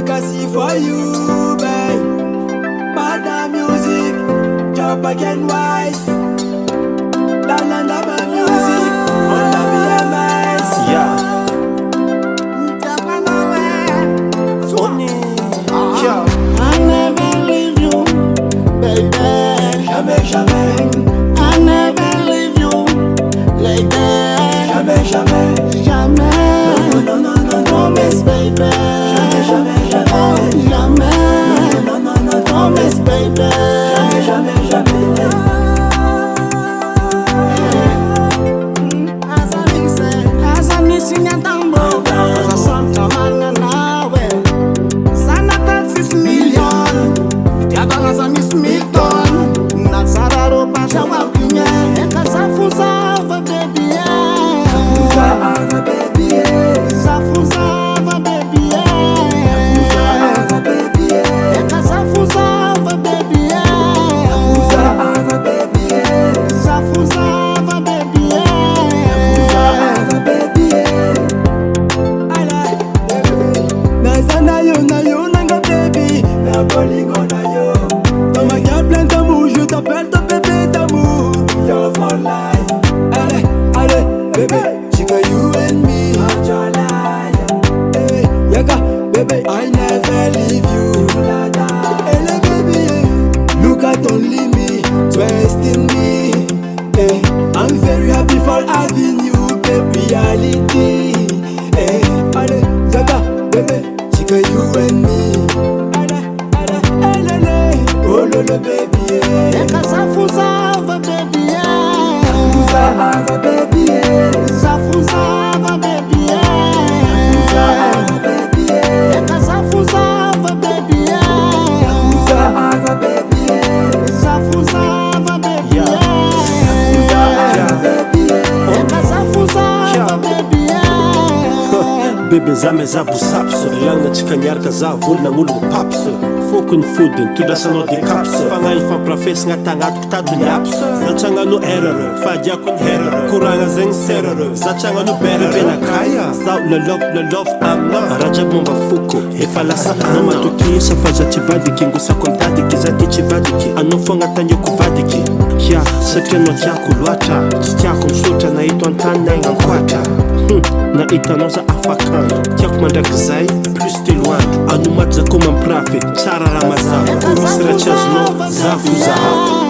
see for you, babe. Madam music, job again wise. Land of my music, on the BMS. Yeah. Tony, yeah. I never leave you, baby. Jamais, jamais, I never leave you, lady. jamais, jamais. Jamais. Non, non, non, non, non, Promise, baby. jamais, jamais, jamais. Oh, jamais. Non, non, non, non, Promise, baby. jamais, jamais, jamais. As I missing a tambo, as a Santa Mana nawe. Sana taxi 6 million. Tiaga as a Miss Milton. Nazararo pasha wakinye. Eka safuzava baby Ava, baby, yeah. Safuzava baby Ava, baby, yeah. Eka safuzava baby Ava, baby, yeah. Safuzava baby Ava, baby, yeah. Ala, baby. Na yo, nanga baby. La bolingo na yo. Dans ma carte pleine d'amour, je t'appelle ton bébé d'amour. You're for life. Allez, bébé, she got you and me. Hey, yaga, baby, I never leave you. Hey, baby, look at only me, trust in me. Hey, I'm very happy for having you, baby, reality. Hey, allez, yaga, baby, she got you and me. Oh, lolo, baby, yeah. Eka safuzava baby Ava, baby, yeah. Safuzava baby Ava, baby, yeah. Eka safuzava baby Ava, baby, yeah. Safuzava baby Ava, baby, yeah. Eka safuzava baby Bebe zame za busapso Lagna tsikanyaraka za volona gn'olo papso Foko ny fodiny todrasanao de kapso Fagnahy famprafesagna tagnatiko tato ny apso Zatragnano erreur, fadiako ny herreur Koragna zegny serreur, zatragnano berreur Nakaya, zaho lalaofo amina Raha jiaby momba foko, efa lasa anao matoky Safa za tsy vadiky, ngosako mitadiky Za ty tsy vadiky, anao fogna taniako vadiky Ya, satria anao tiako loatra Tsy tiako misotra na ito an-tany na ignan-koatra Na hitanao za afaka Tiako mandraky zay, plus telo andro Ano maty za ko mampirafy, tsara raha mazava Misy raha tsy azonao, zavo zaho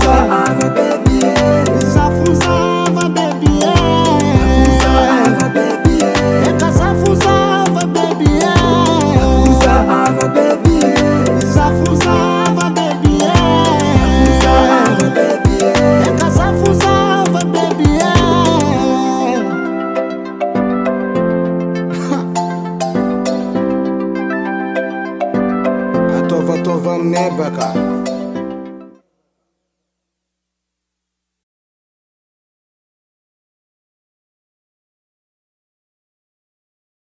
Ava, baby, yeah. Safuzava baby Ava, baby, yeah. Eka safuzava baby Ava, baby, yeah. Safuzava baby Ava, baby, yeah. Eka safuzava baby Atova nebaka